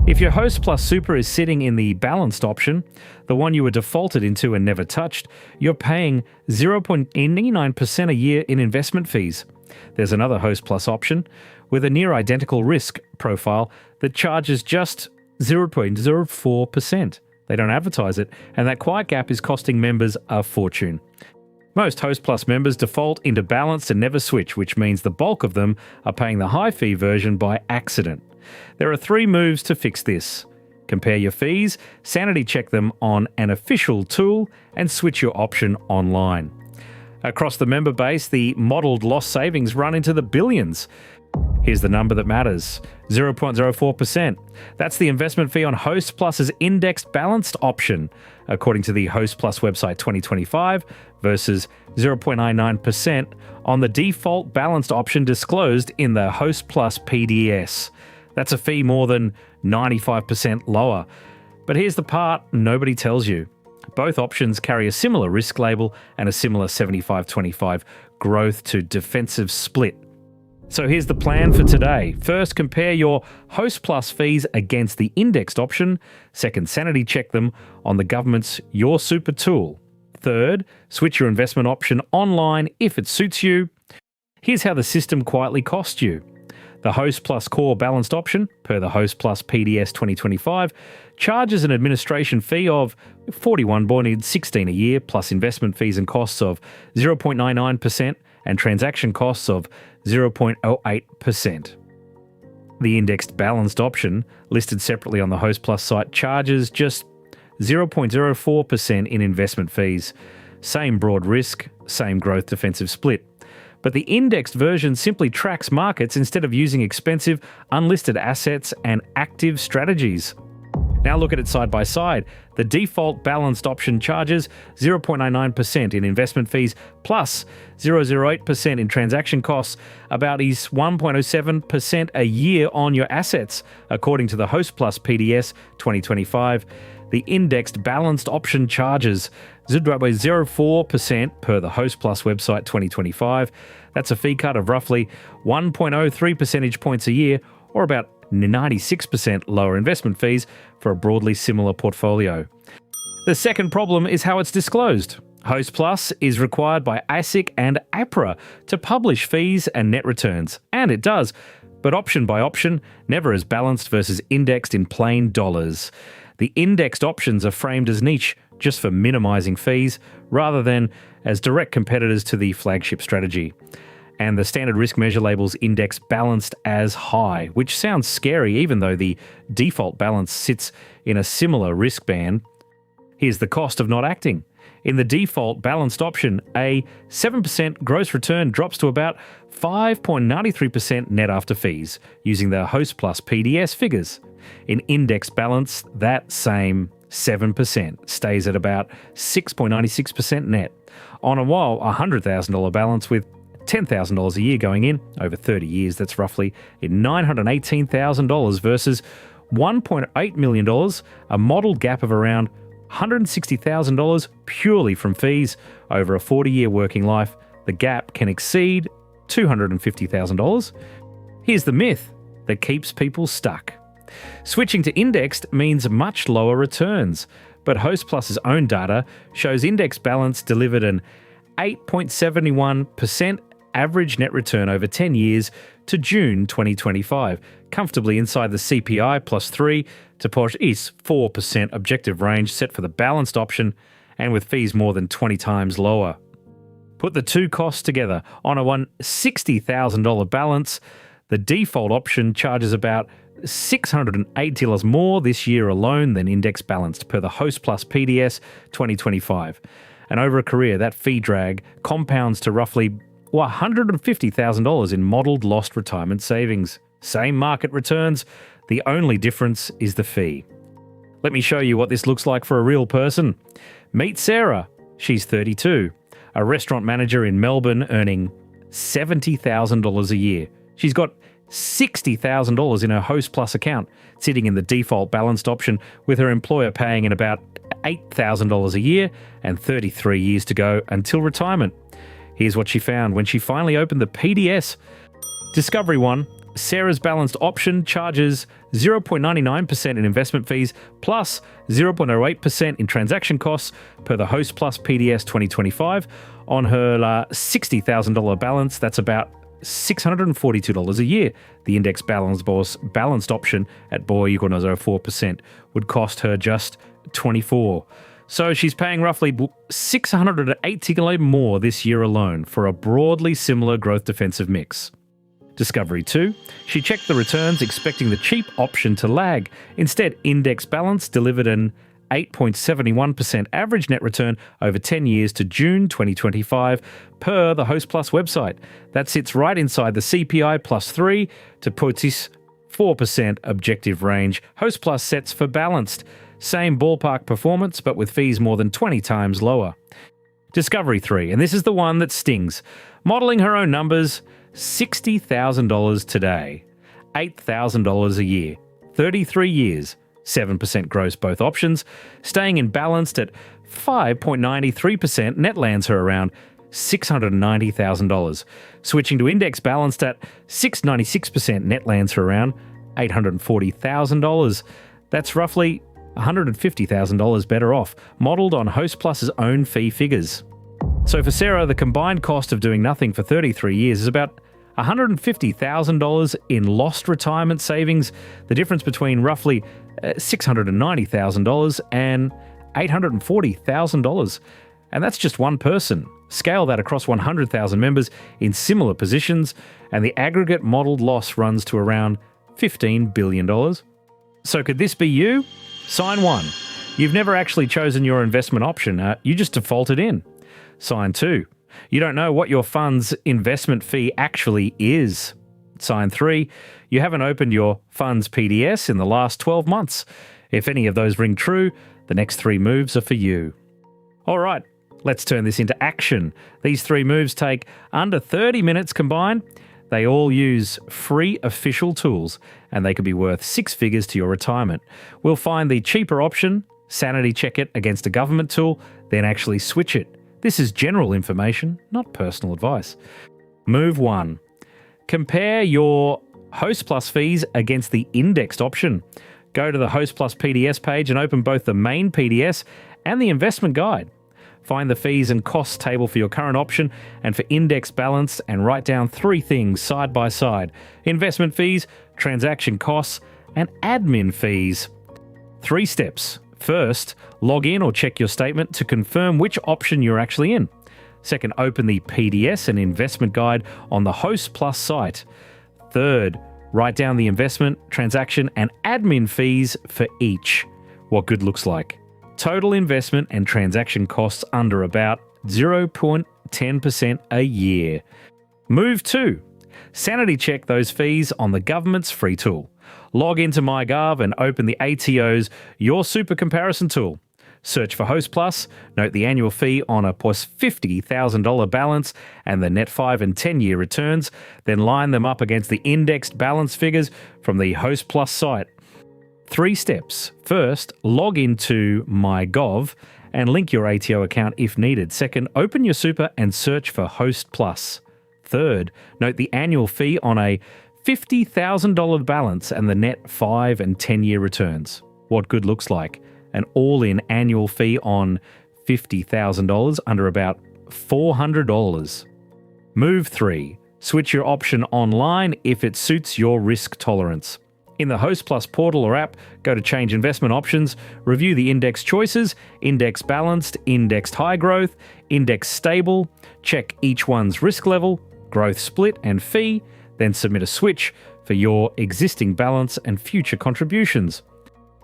If your Hostplus Super is sitting in the balanced option, the one you were defaulted into and never touched, you're paying 0.89% a year in investment fees. There's another Hostplus option with a near identical risk profile that charges just 0.04%. They don't advertise it, and that quiet gap is costing members a fortune. Most Hostplus members default into balanced and never switch, which means the bulk of them are paying the high fee version by accident. There are 3 moves to fix this. Compare your fees, sanity check them on an official tool, and switch your option online. Across the member base, the modelled lost savings run into the billions. Here's the number that matters, 0.04%. That's the investment fee on Hostplus's indexed balanced option, according to the Hostplus website 2025, versus 0.99% on the default balanced option disclosed in the Hostplus PDS. That's a fee more than 95% lower. But here's the part nobody tells you. Both options carry a similar risk label and a similar 75-25 growth to defensive split. So here's the plan for today. First, compare your Hostplus fees against the indexed option. Second, sanity check them on the government's Your Super tool. Third, switch your investment option online if it suits you. Here's how the system quietly costs you. The Hostplus Core Balanced option, per the Hostplus PDS 2025, charges an administration fee of $41.16 a year, plus investment fees and costs of 0.99% and transaction costs of 0.08%. The Indexed Balanced option, listed separately on the Hostplus site, charges just 0.04% in investment fees. Same broad risk, same growth defensive split. But the indexed version simply tracks markets instead of using expensive, unlisted assets and active strategies. Now look at it side by side. The default balanced option charges 0.99% in investment fees plus 0.08% in transaction costs, about 1.07% a year on your assets, according to the Hostplus PDS 2025. The indexed balanced option charges 0.04% per the Hostplus website 2025. That's a fee cut of roughly 1.03 percentage points a year, or about 96% lower investment fees for a broadly similar portfolio. The second problem is how it's disclosed. Hostplus is required by ASIC and APRA to publish fees and net returns, and it does, but option by option, never as balanced versus indexed in plain dollars. The indexed options are framed as niche, just for minimising fees, rather than as direct competitors to the flagship strategy. And the standard risk measure labels index balanced as high, which sounds scary even though the default balance sits in a similar risk band. Here's the cost of not acting. In the default balanced option, a 7% gross return drops to about 5.93% net after fees, using the Hostplus PDS figures. In index balance, that same 7% stays at about 6.96% net. On a $100,000 balance with $10,000 a year going in, over 30 years, that's roughly $918,000 versus $1.8 million, a modelled gap of around $160,000 purely from fees. Over a 40-year working life, the gap can exceed $250,000. Here's the myth that keeps people stuck. Switching to indexed means much lower returns, but Hostplus's own data shows index balance delivered an 8.71% average net return over 10 years to June 2025, comfortably inside the CPI plus 3 to Portuguese 4% objective range set for the balanced option, and with fees more than 20 times lower. Put the two costs together. On a $60,000 balance, the default option charges about $680 more this year alone than index balanced per the Hostplus PDS 2025. And over a career, that fee drag compounds to roughly $150,000 in modelled lost retirement savings. Same market returns, the only difference is the fee. Let me show you what this looks like for a real person. Meet Sarah. She's 32, a restaurant manager in Melbourne earning $70,000 a year. She's got $60,000 in her Hostplus account, sitting in the default balanced option, with her employer paying in about $8,000 a year and 33 years to go until retirement. Here's what she found when she finally opened the PDS. Discovery 1, Sarah's balanced option charges 0.99% in investment fees plus 0.08% in transaction costs per the Hostplus PDS 2025. On her $60,000 balance, that's about $642 a year. The index balanced option at BOI equal to 0.04% would cost her just $24. So she's paying roughly $680 more this year alone for a broadly similar growth defensive mix. Discovery 2. She checked the returns expecting the cheap option to lag. Instead, index balance delivered an 8.71% average net return over 10 years to June 2025 per the Hostplus website. That sits right inside the CPI plus 3 to POTIS 4% objective range Hostplus sets for balanced. Same ballpark performance, but with fees more than 20 times lower. Discovery 3, and this is the one that stings. Modelling her own numbers, $60,000 today, $8,000 a year, 33 years, 7% gross both options, staying in balanced at 5.93% net lands her around $690,000. Switching to index balanced at 6.96% net lands her around $840,000. That's roughly $150,000 better off, modelled on Hostplus's own fee figures. So for Sarah, the combined cost of doing nothing for 33 years is about $150,000 in lost retirement savings, the difference between roughly $690,000 and $840,000. And that's just one person. Scale that across 100,000 members in similar positions, and the aggregate modelled loss runs to around $15 billion. So could this be you? Sign 1. You've never actually chosen your investment option. You just defaulted in. Sign 2. You don't know what your fund's investment fee actually is. Sign 3. You haven't opened your fund's PDS in the last 12 months. If any of those ring true, the next 3 moves are for you. All right, let's turn this into action. These 3 moves take under 30 minutes combined. They all use free official tools, and they could be worth 6 figures to your retirement. We'll find the cheaper option, sanity check it against a government tool, then actually switch it. This is general information, not personal advice. Move 1. Compare your Hostplus fees against the indexed option. Go to the Hostplus PDS page and open both the main PDS and the investment guide. Find the fees and costs table for your current option and for index balance, and write down 3 things side by side: investment fees, transaction costs, and admin fees. 3 steps. First, log in or check your statement to confirm which option you're actually in. Second, open the PDS and investment guide on the Hostplus site. Third, write down the investment, transaction, and admin fees for each. What good looks like. Total investment and transaction costs under about 0.10% a year. Move 2. Sanity check those fees on the government's free tool. Log into MyGov and open the ATO's Your Super Comparison tool. Search for Hostplus, note the annual fee on a plus $50,000 balance and the net 5 and 10-year returns, then line them up against the indexed balance figures from the Hostplus site. 3 steps. First, log into MyGov and link your ATO account if needed. Second, open your super and search for Hostplus. Third, note the annual fee on a $50,000 balance and the net 5 and 10-year returns. What good looks like. An all-in annual fee on $50,000 under about $400. Move 3. Switch your option online if it suits your risk tolerance. In the Hostplus portal or app, go to Change Investment Options, review the index choices, Index Balanced, Indexed High Growth, Index Stable, check each one's risk level, growth split and fee, then submit a switch for your existing balance and future contributions.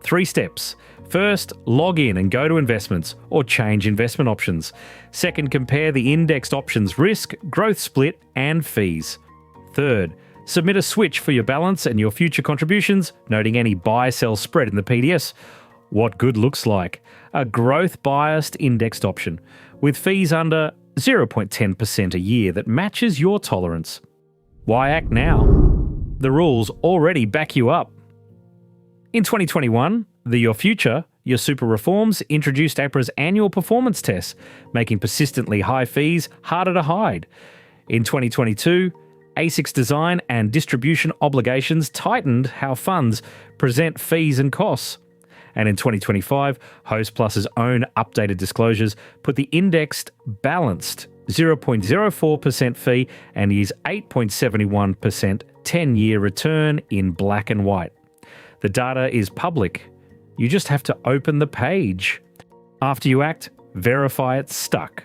3 steps. First, log in and go to Investments or Change Investment Options. Second, compare the indexed options risk, growth split and fees. Third, submit a switch for your balance and your future contributions, noting any buy-sell spread in the PDS. What good looks like. A growth-biased indexed option with fees under 0.10% a year that matches your tolerance. Why act now? The rules already back you up. In 2021, the Your Future, Your Super reforms introduced APRA's annual performance tests, making persistently high fees harder to hide. In 2022, ASIC's design and distribution obligations tightened how funds present fees and costs. And in 2025, Hostplus's own updated disclosures put the indexed balanced 0.04% fee and his 8.71% 10-year return in black and white. The data is public. You just have to open the page. After you act, verify it's stuck.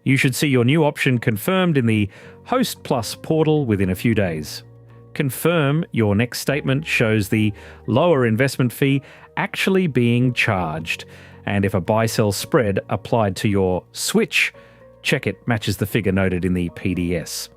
You should see your new option confirmed in the Hostplus portal within a few days. Confirm your next statement shows the lower investment fee actually being charged. And if a buy-sell spread applied to your switch, check it matches the figure noted in the PDS.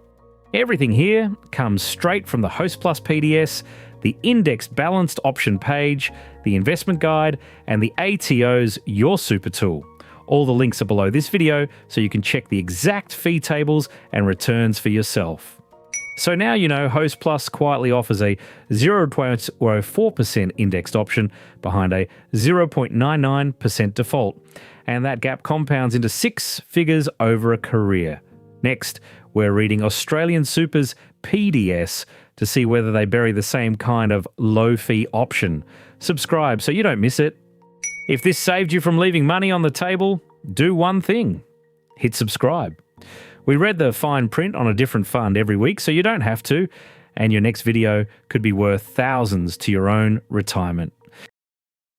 Everything here comes straight from the Hostplus PDS, the indexed balanced option page, the investment guide, and the ATO's Your Super tool. All the links are below this video so you can check the exact fee tables and returns for yourself. So now you know Hostplus quietly offers a 0.04% indexed option behind a 0.99% default, and that gap compounds into 6 figures over a career. Next, we're reading Australian Super's PDS to see whether they bury the same kind of low-fee option. Subscribe so you don't miss it. If this saved you from leaving money on the table, do one thing. Hit subscribe. We read the fine print on a different fund every week, so you don't have to, and your next video could be worth thousands to your own retirement.